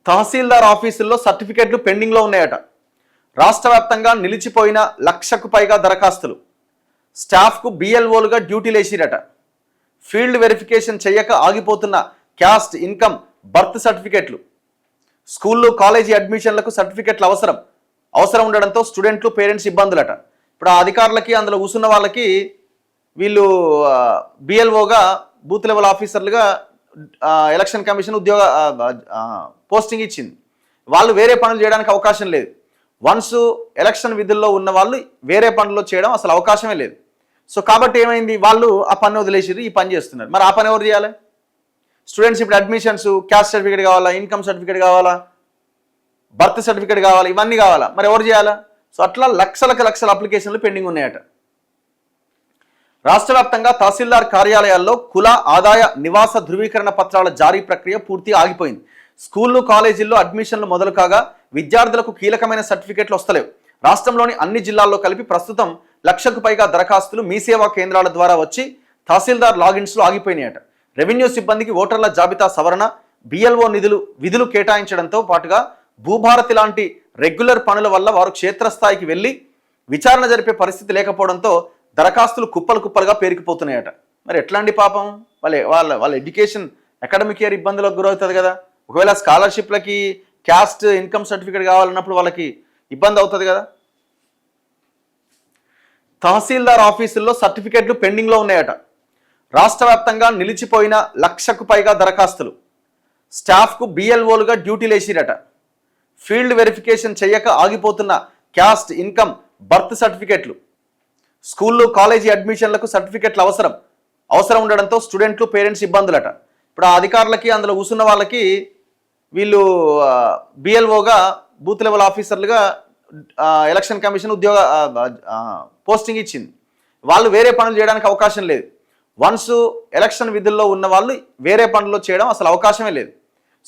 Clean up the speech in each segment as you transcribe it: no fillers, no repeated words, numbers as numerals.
తహసీల్దార్ ఆఫీసుల్లో సర్టిఫికెట్లు పెండింగ్లో ఉన్నాయట. రాష్ట్ర వ్యాప్తంగా నిలిచిపోయిన 1,00,000కు పైగా దరఖాస్తులు. స్టాఫ్కు బిఎల్ఓలుగా డ్యూటీలు వేసిరట. ఫీల్డ్ వెరిఫికేషన్ చేయక ఆగిపోతున్న క్యాస్ట్, ఇన్కమ్, బర్త్ సర్టిఫికెట్లు. స్కూళ్ళు, కాలేజీ అడ్మిషన్లకు సర్టిఫికెట్లు అవసరం ఉండడంతో స్టూడెంట్లు, పేరెంట్స్ ఇబ్బందులట. ఇప్పుడు ఆ అధికారులకి, అందులో కూర్చున్న వాళ్ళకి వీళ్ళు బిఎల్ఓగా, బూత్ లెవెల్ ఆఫీసర్లుగా ఎలక్షన్ కమిషన్ ఉద్యోగ పోస్టింగ్ ఇచ్చింది. వాళ్ళు వేరే పనులు చేయడానికి అవకాశం లేదు. వన్స్ ఎలక్షన్ విధుల్లో ఉన్న వాళ్ళు వేరే పనుల్లో చేయడం అసలు అవకాశమే లేదు. సో కాబట్టి ఏమైంది, వాళ్ళు ఆ పని వదిలేసిరు, ఈ పని చేస్తున్నారు. మరి ఆ పని ఎవరు చేయాలి? స్టూడెంట్స్ ఇప్పుడు అడ్మిషన్స్, క్యాస్ట్ సర్టిఫికేట్ కావాలా, ఇన్కమ్ సర్టిఫికేట్ కావాలా, బర్త్ సర్టిఫికేట్ కావాలా, ఇవన్నీ కావాలా, మరి ఎవరు చేయాలా? సో అట్లా లక్షల అప్లికేషన్లు పెండింగ్ ఉన్నాయట. రాష్ట్ర వ్యాప్తంగా తహసీల్దార్ కార్యాలయాల్లో కుల, ఆదాయ, నివాస ధృవీకరణ పత్రాల జారీ ప్రక్రియ పూర్తిగా ఆగిపోయింది. స్కూళ్ళు, కాలేజీల్లో అడ్మిషన్లు మొదలు కాగా విద్యార్థులకు కీలకమైన సర్టిఫికెట్లు వస్తలేవు. రాష్ట్రంలోని అన్ని జిల్లాల్లో కలిపి ప్రస్తుతం 1,00,000కు పైగా దరఖాస్తులు మీ సేవా కేంద్రాల ద్వారా వచ్చి తహసీల్దార్ లాగిన్స్లో ఆగిపోయినాయట. రెవెన్యూ సిబ్బందికి ఓటర్ల జాబితా సవరణ, బిఎల్ఓ విధులు కేటాయించడంతో పాటుగా భూభారతి లాంటి రెగ్యులర్ పనుల వల్ల వారు క్షేత్రస్థాయికి వెళ్ళి విచారణ జరిపే పరిస్థితి లేకపోవడంతో దరఖాస్తులు కుప్పలుగా పేరుకుపోతున్నాయట. మరి ఎట్లాంటి పాపం, వాళ్ళ ఎడ్యుకేషన్, అకాడమిక్ ఇయర్ ఇబ్బందులకు గురవుతుంది కదా. ఒకవేళ స్కాలర్షిప్లకి, క్యాస్ట్, ఇన్కమ్ సర్టిఫికేట్ కావాలన్నప్పుడు వాళ్ళకి ఇబ్బంది అవుతుంది కదా. తహసీల్దార్ ఆఫీసుల్లో సర్టిఫికెట్లు పెండింగ్లో ఉన్నాయట. రాష్ట్ర వ్యాప్తంగా నిలిచిపోయిన 1,00,000కు పైగా దరఖాస్తులు. స్టాఫ్కు బిఎల్ఓలుగా డ్యూటీలు వేసిరట. ఫీల్డ్ వెరిఫికేషన్ చేయక ఆగిపోతున్న క్యాస్ట్, ఇన్కమ్, బర్త్ సర్టిఫికెట్లు. స్కూళ్ళు, కాలేజీ అడ్మిషన్లకు సర్టిఫికెట్లు అవసరం ఉండడంతో స్టూడెంట్లు, పేరెంట్స్ ఇబ్బందులట. ఇప్పుడు ఆ అధికారులకి, అందులో కూర్చున్న వాళ్ళకి వీళ్ళు బిఎల్ఓగా, బూత్ లెవెల్ ఆఫీసర్లుగా ఎలక్షన్ కమిషన్ ఉద్యోగ పోస్టింగ్ ఇచ్చింది. వాళ్ళు వేరే పనులు చేయడానికి అవకాశం లేదు. వన్స్ ఎలక్షన్ విధుల్లో ఉన్న వాళ్ళు వేరే పనుల్లో చేయడం అసలు అవకాశమే లేదు.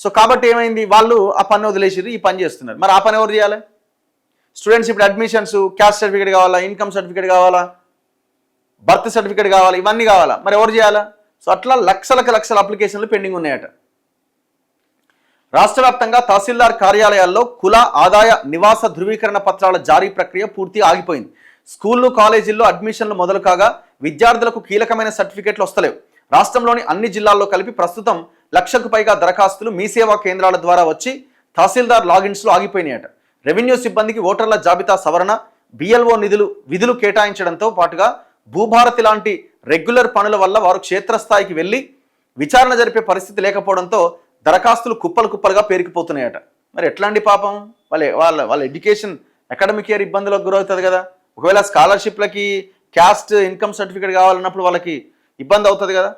సో కాబట్టి ఏమైంది, వాళ్ళు ఆ పని వదిలేసిరు, ఈ పని చేస్తున్నారు. మరి ఆ పని ఎవరు చేయాలి? స్టూడెంట్స్ ఇప్పుడు అడ్మిషన్స్, క్యాస్ట్ సర్టిఫికేట్ కావాలా, ఇన్కమ్ సర్టిఫికేట్ కావాలా, బర్త్ సర్టిఫికేట్ కావాలా, ఇవన్నీ కావాలా, మరి ఎవరు చేయాలా? సో అట్లా లక్షల అప్లికేషన్లు పెండింగ్ ఉన్నాయట. రాష్ట్ర వ్యాప్తంగా తహసీల్దార్ కార్యాలయాల్లో కుల, ఆదాయ, నివాస ధృవీకరణ పత్రాల జారీ ప్రక్రియ పూర్తిగా ఆగిపోయింది. స్కూళ్ళు, కాలేజీల్లో అడ్మిషన్లు మొదలు కాగా విద్యార్థులకు కీలకమైన సర్టిఫికెట్లు వస్తలేవు. రాష్ట్రంలోని అన్ని జిల్లాల్లో కలిపి ప్రస్తుతం 1,00,000కు పైగా దరఖాస్తులు మీ సేవా కేంద్రాల ద్వారా వచ్చి తహసీల్దార్ లాగిన్స్లో ఆగిపోయినాయట. రెవెన్యూ సిబ్బందికి ఓటర్ల జాబితా సవరణ, బిఎల్ఓ విధులు కేటాయించడంతో పాటుగా భూభారతి లాంటి రెగ్యులర్ పనుల వల్ల వారు క్షేత్రస్థాయికి వెళ్ళి విచారణ జరిపే పరిస్థితి లేకపోవడంతో దరఖాస్తులు కుప్పలుగా పేరుకుపోతున్నాయట. మరి ఎట్లాంటి పాపం, వాళ్ళ ఎడ్యుకేషన్, అకాడమిక్ ఇయర్ ఇబ్బందులకు గురవుతుంది కదా. ఒకవేళ స్కాలర్షిప్లకి, క్యాస్ట్, ఇన్కమ్ సర్టిఫికేట్ కావాలన్నప్పుడు వాళ్ళకి ఇబ్బంది అవుతుంది కదా.